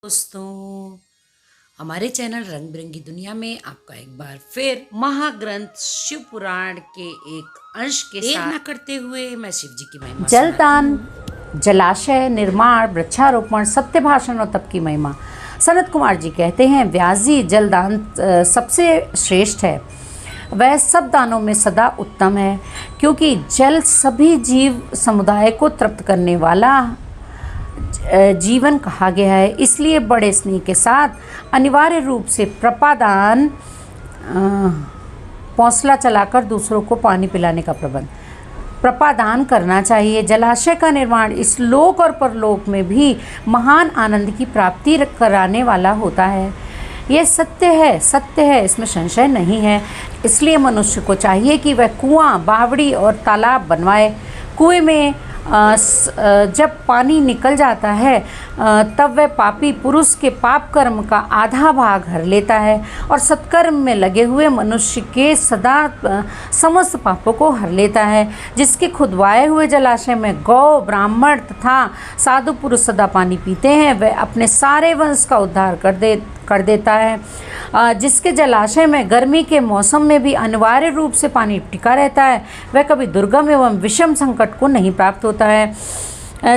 दोस्तों, हमारे चैनल रंग बिरंगी दुनिया में आपका एक बार फिर महाग्रंथ शिव पुराण के एक अंश के साथ न करते हुए मैं शिव जी की महिमा जलदान, जलाशय निर्माण, वृक्षारोपण, सत्य भाषण और तप की महिमा। सनत कुमार जी कहते हैं, व्यास जी, जलदान सबसे श्रेष्ठ है। वह सब दानों में सदा उत्तम है, क्योंकि जल सभी जीव समुदाय को तृप्त करने वाला जीवन कहा गया है। इसलिए बड़े स्नेह के साथ अनिवार्य रूप से प्रपादान, पौंसला चलाकर दूसरों को पानी पिलाने का प्रपादान करना चाहिए। जलाशय का निर्माण इस लोक और परलोक में भी महान आनंद की प्राप्ति कराने वाला होता है। यह सत्य है, इसमें संशय नहीं है। इसलिए मनुष्य को चाहिए कि वह कुआं, बावड़ी और तालाब बनवाए। कुएं में जब पानी निकल जाता है तब वह पापी पुरुष के पाप कर्म का आधा भाग हर लेता है और सत्कर्म में लगे हुए मनुष्य के सदा समस्त पापों को हर लेता है। जिसके खुदवाए हुए जलाशय में गौ, ब्राह्मण तथा साधु पुरुष सदा पानी पीते हैं, वह अपने सारे वंश का उद्धार कर देता है। जिसके जलाशय में गर्मी के मौसम में भी अनिवार्य रूप से पानी टिका रहता है, वह कभी दुर्गम एवं विषम संकट को नहीं प्राप्त होता है।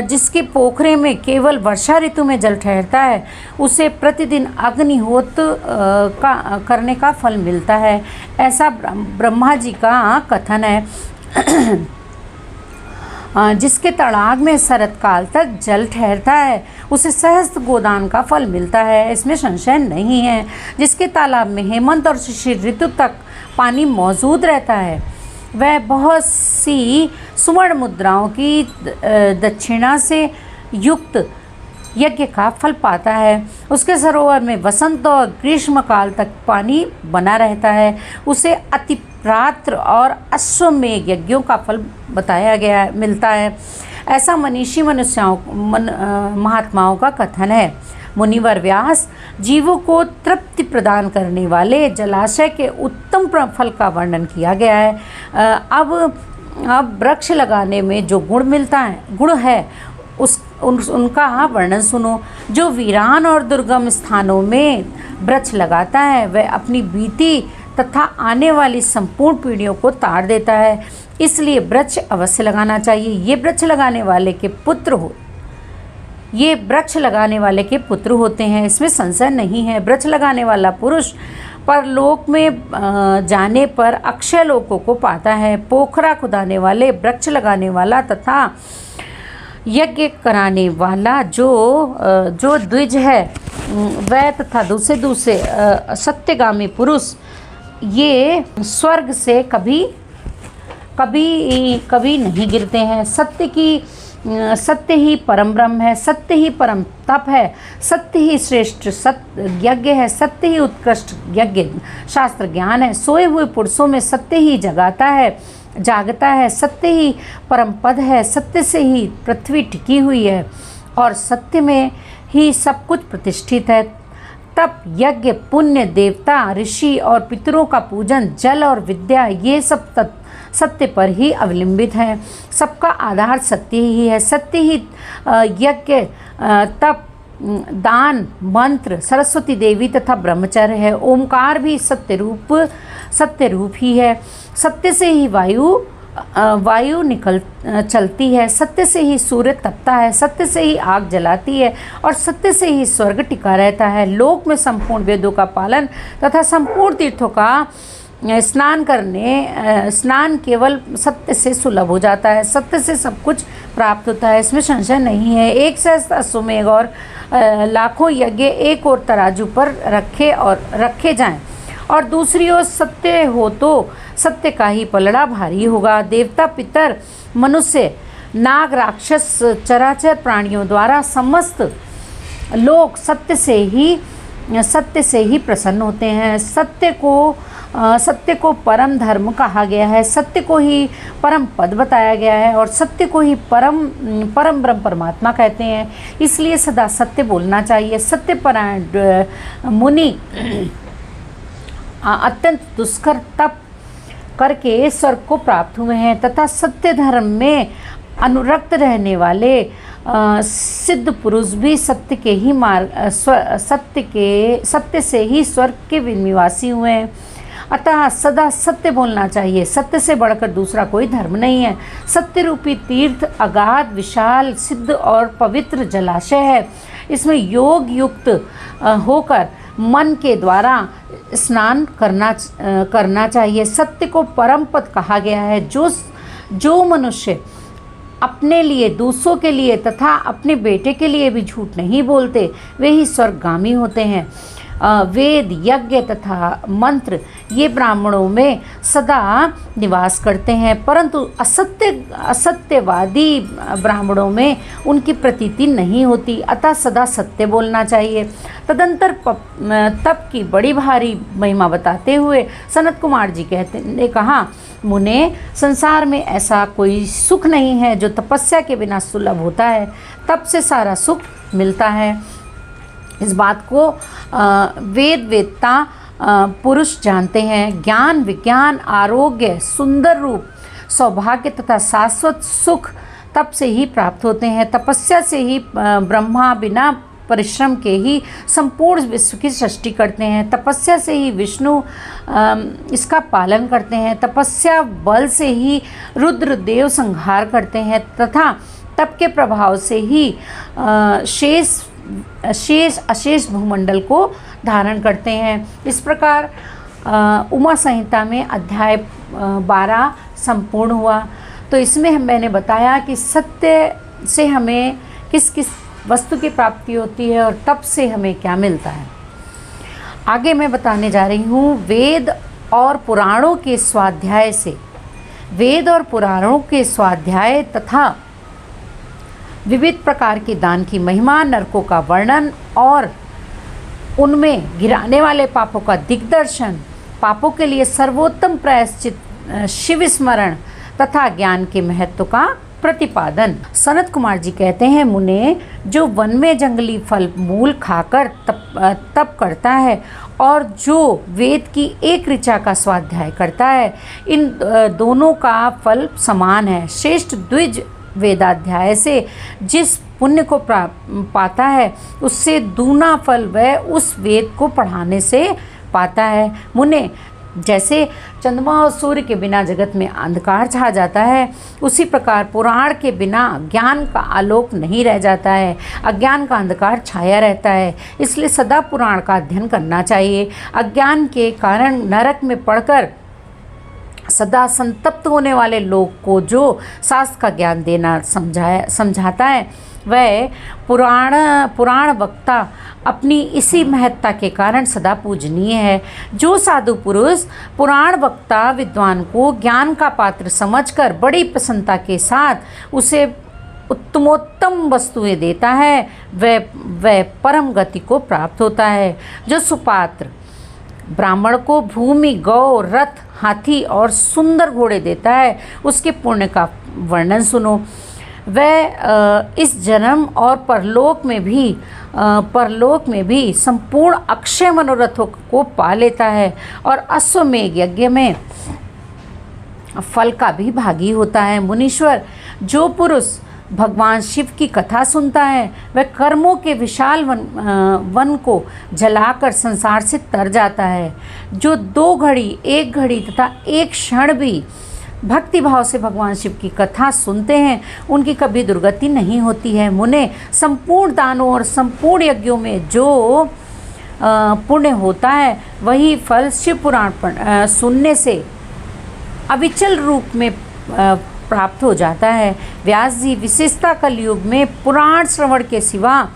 जिसके पोखरे में केवल वर्षा ऋतु में जल ठहरता है, उसे प्रतिदिन अग्निहोत्र करने का फल मिलता है। ऐसा ब्रह्मा जी का कथन है। जिसके तड़ाग में शरत काल तक जल ठहरता है, उसे सहस्त्र गोदान का फल मिलता है, इसमें संशय नहीं है। जिसके तालाब में हेमंत और शिशिर ऋतु तक पानी मौजूद रहता है, वह बहुत सी सुवर्ण मुद्राओं की दक्षिणा से युक्त यज्ञ का फल पाता है। उसके सरोवर में वसंत और ग्रीष्म काल तक पानी बना रहता है। उसे अतिप्रात्र और अश्वमेघ यज्ञों का फल मिलता है। ऐसा मनीषी महात्माओं का कथन है। मुनिवर व्यास, जीवों को तृप्ति प्रदान करने वाले जलाशय के उत्तम फल का वर्णन किया गया है। अब वृक्ष लगाने में जो गुण है उनका वर्णन सुनो। जो वीरान और दुर्गम स्थानों में वृक्ष लगाता है, वह अपनी बीती तथा आने वाली संपूर्ण पीढ़ियों को तार देता है। इसलिए वृक्ष अवश्य लगाना चाहिए। ये वृक्ष लगाने वाले के पुत्र होते हैं, इसमें संशय नहीं है। वृक्ष लगाने वाला पुरुष परलोक में जाने पर अक्षय लोकों को पाता है। पोखरा खुदाने वाले, वृक्ष लगाने वाला तथा यज्ञ कराने वाला जो द्विज है, वह तथा दूसरे सत्यगामी पुरुष, ये स्वर्ग से कभी नहीं गिरते हैं। सत्य ही परम ब्रह्म है, सत्य ही परम तप है, सत्य ही श्रेष्ठ यज्ञ है, सत्य ही उत्कृष्ट यज्ञ शास्त्र ज्ञान है। सोए हुए पुरुषों में सत्य ही जागता है, सत्य ही परम पद है, सत्य से ही पृथ्वी टिकी हुई है और सत्य में ही सब कुछ प्रतिष्ठित है। तप, यज्ञ, पुण्य, देवता, ऋषि और पितरों का पूजन, जल और विद्या, ये सब सत्य पर ही अवलंबित है। सबका आधार सत्य ही है। सत्य ही यज्ञ, तप, दान, मंत्र, सरस्वती देवी तथा ब्रह्मचर्य है। ओमकार भी सत्य रूप ही है। सत्य से ही वायु चलती है, सत्य से ही सूर्य तपता है, सत्य से ही आग जलाती है और सत्य से ही स्वर्ग टिका रहता है। लोक में संपूर्ण वेदों का पालन तथा संपूर्ण तीर्थों का स्नान केवल सत्य से सुलभ हो जाता है। सत्य से सब कुछ प्राप्त होता है, इसमें संशय नहीं है। एक सहस्त्र अश्वमेघ और लाखों यज्ञ एक और तराजू पर रखे जाएं और दूसरी ओर सत्य हो तो सत्य का ही पलड़ा भारी होगा। देवता, पितर, मनुष्य, नाग, राक्षस, चराचर प्राणियों द्वारा समस्त लोग सत्य से ही प्रसन्न होते हैं। सत्य को परम धर्म कहा गया है, सत्य को ही परम पद बताया गया है और सत्य को ही परम ब्रह्म परमात्मा कहते हैं। इसलिए सदा सत्य बोलना चाहिए। सत्यपरायण मुनि अत्यंत दुष्कर तप करके स्वर्ग को प्राप्त हुए हैं तथा सत्य धर्म में अनुरक्त रहने वाले सिद्ध पुरुष भी सत्य के ही सत्य से ही स्वर्ग के निवासी हुए हैं। अतः सदा सत्य बोलना चाहिए। सत्य से बढ़कर दूसरा कोई धर्म नहीं है। सत्य रूपी तीर्थ अगाध, विशाल, सिद्ध और पवित्र जलाशय है। इसमें योग युक्त होकर मन के द्वारा स्नान करना चाहिए। सत्य को परम पद कहा गया है। जो मनुष्य अपने लिए, दूसरों के लिए तथा अपने बेटे के लिए भी झूठ नहीं बोलते, वे ही स्वर्गगामी होते हैं। वेद, यज्ञ तथा मंत्र ये ब्राह्मणों में सदा निवास करते हैं, परंतु असत्यवादी ब्राह्मणों में उनकी प्रतीति नहीं होती। अतः सदा सत्य बोलना चाहिए। तदंतर तप की बड़ी भारी महिमा बताते हुए सनत कुमार जी ने कहा, मुने, संसार में ऐसा कोई सुख नहीं है जो तपस्या के बिना सुलभ होता है। तप से सारा सुख मिलता है। इस बात को वेदता पुरुष जानते हैं। ज्ञान, विज्ञान, आरोग्य, सुंदर रूप, सौभाग्य तथा शाश्वत सुख तप से ही प्राप्त होते हैं। तपस्या से ही ब्रह्मा बिना परिश्रम के ही संपूर्ण विश्व की सृष्टि करते हैं। तपस्या से ही विष्णु इसका पालन करते हैं। तपस्या बल से ही रुद्र देव संहार करते हैं तथा तप के प्रभाव से ही शेष अशेष भूमंडल को धारण करते हैं। इस प्रकार उमा संहिता में अध्याय 12 संपूर्ण हुआ। तो इसमें मैंने बताया कि सत्य से हमें किस किस वस्तु की प्राप्ति होती है और तप से हमें क्या मिलता है। आगे मैं बताने जा रही हूँ वेद और पुराणों के स्वाध्याय से। वेद और पुराणों के स्वाध्याय तथा विविध प्रकार के दान की महिमा, नरकों का वर्णन और उनमें गिराने वाले पापों का दिग्दर्शन, पापों के लिए सर्वोत्तम प्रायश्चित, शिव स्मरण तथा ज्ञान के महत्व का प्रतिपादन। सनत कुमार जी कहते हैं, मुने, जो वन में जंगली फल मूल खाकर तप करता है और जो वेद की एक ऋचा का स्वाध्याय करता है, इन दोनों का फल समान है। श्रेष्ठ द्विज वेदाध्याय से जिस पुण्य को पाता है, उससे दूना फल वह उस वेद को पढ़ाने से पाता है। मुने, जैसे चंद्रमा और सूर्य के बिना जगत में अंधकार छा जाता है, उसी प्रकार पुराण के बिना ज्ञान का आलोक नहीं रह जाता है। अज्ञान का अंधकार छाया रहता है। इसलिए सदा पुराण का अध्ययन करना चाहिए। अज्ञान के कारण नरक में पड़कर सदा संतप्त होने वाले लोग को जो शास्त्र का ज्ञान देना समझाता है, वह पुराण वक्ता अपनी इसी महत्ता के कारण सदा पूजनीय है। जो साधु पुरुष पुराण वक्ता विद्वान को ज्ञान का पात्र समझकर बड़ी प्रसन्नता के साथ उसे उत्तमोत्तम वस्तुएं देता है, वह परम गति को प्राप्त होता है। जो सुपात्र ब्राह्मण को भूमि, गौ, रथ, हाथी और सुंदर घोड़े देता है, उसके पुण्य का वर्णन सुनो। वह इस जन्म और परलोक में भी संपूर्ण अक्षय मनोरथों को पा लेता है और अश्वमेध यज्ञ में फल का भी भागी होता है। मुनीश्वर, जो पुरुष भगवान शिव की कथा सुनता है, वह कर्मों के विशाल वन को जलाकर संसार से तर जाता है। जो 2 घड़ी, 1 घड़ी तथा 1 क्षण भी भक्ति भाव से भगवान शिव की कथा सुनते हैं, उनकी कभी दुर्गति नहीं होती है। मुने, संपूर्ण दानों और संपूर्ण यज्ञों में जो पुण्य होता है, वही फल शिव पुराण सुनने से अविचल रूप में प्राप्त हो जाता है। व्यास जी, विशेषता कलयुग में पुराण श्रवण के सिवा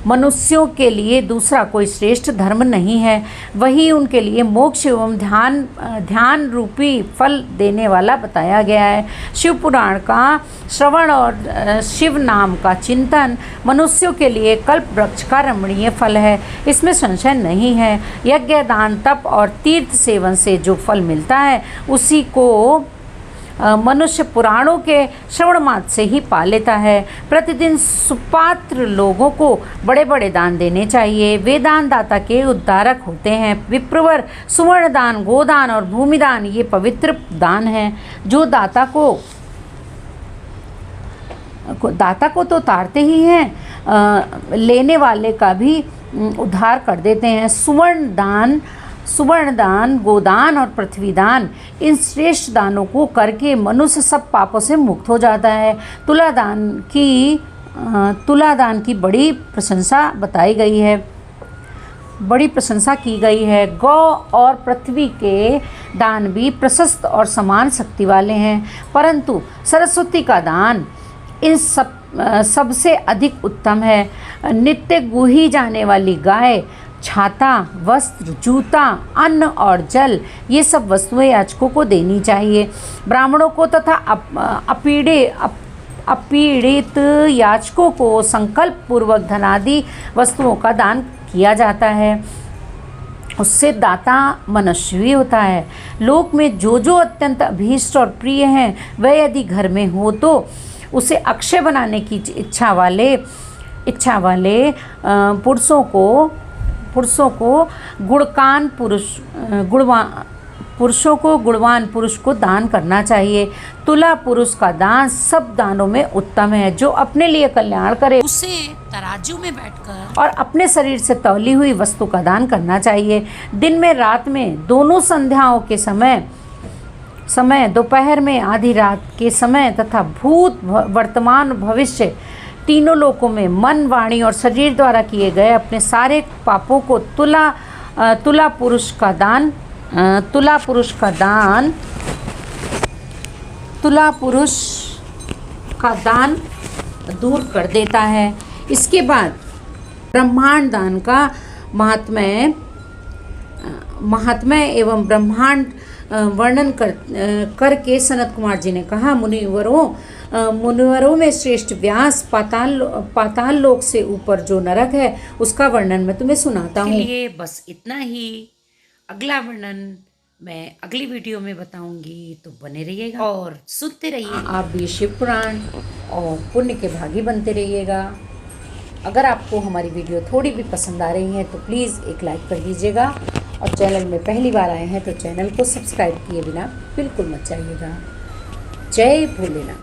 मनुष्यों के लिए दूसरा कोई श्रेष्ठ धर्म नहीं है। वही उनके लिए मोक्ष एवं ध्यान रूपी फल देने वाला बताया गया है। शिव पुराण का श्रवण और शिव नाम का चिंतन मनुष्यों के लिए कल्प वृक्ष का रमणीय फल है, इसमें संशय नहीं है। यज्ञ, दान, तप और तीर्थ सेवन से जो फल मिलता है, उसी को मनुष्य पुराणों के श्रवण मात्र से ही पा लेता है। प्रतिदिन सुपात्र लोगों को बड़े बड़े दान देने चाहिए। वे दान दाता के उद्धारक होते हैं। विप्रवर, सुवर्ण दान, गोदान और भूमिदान ये पवित्र दान हैं। जो दाता को दाता को तो तारते ही हैं, लेने वाले का भी उद्धार कर देते हैं। सुवर्ण दान, गोदान और पृथ्वी दान, इन श्रेष्ठ दानों को करके मनुष्य सब पापों से मुक्त हो जाता है। तुलादान की बड़ी प्रशंसा बताई गई है, बड़ी प्रशंसा की गई है। गौ और पृथ्वी के दान भी प्रशस्त और समान शक्ति वाले हैं, परंतु सरस्वती का दान इन सबसे अधिक उत्तम है। नित्य गुही जाने वाली गाय, छाता, वस्त्र, जूता, अन्न और जल, ये सब वस्तुएं याचकों को देनी चाहिए। ब्राह्मणों को तथा अपीड़ित याचकों को संकल्प पूर्वक धनादि वस्तुओं का दान किया जाता है। उससे दाता मनस्वी होता है। लोक में जो जो अत्यंत अभीष्ट और प्रिय हैं, वह यदि घर में हो तो उसे अक्षय बनाने की इच्छा वाले पुरुषों को गुणवान पुरुष को दान करना चाहिए। तुला पुरुष का दान सब दानों में उत्तम है। जो अपने लिए कल्याण करे उसे तराजू में बैठकर और अपने शरीर से तौली हुई वस्तु का दान करना चाहिए। दिन में, रात में, दोनों संध्याओं के समय, दोपहर में, आधी रात के समय तथा भूत, वर्तमान, भविष्य, तीनों लोकों में मन, वाणी और शरीर द्वारा किए गए अपने सारे पापों को तुला पुरुष का दान दूर कर देता है। इसके बाद ब्रह्मांड दान का महात्म्य एवं ब्रह्मांड वर्णन करके सनत कुमार जी ने कहा, मुनिवरों में श्रेष्ठ व्यास पाताल लोक से ऊपर जो नरक है उसका वर्णन मैं तुम्हें सुनाता हूँ। ये बस इतना ही। अगला वर्णन मैं अगली वीडियो में बताऊंगी, तो बने रहिएगा और सुनते रहिए। आप भी शिव पुराण और पुण्य के भागी बनते रहिएगा। अगर आपको हमारी वीडियो थोड़ी भी पसंद आ रही है तो प्लीज़ एक लाइक कर दीजिएगा, और चैनल में पहली बार आए हैं तो चैनल को सब्सक्राइब किए बिना बिल्कुल मत जाइएगा। जय भोलेनाथ।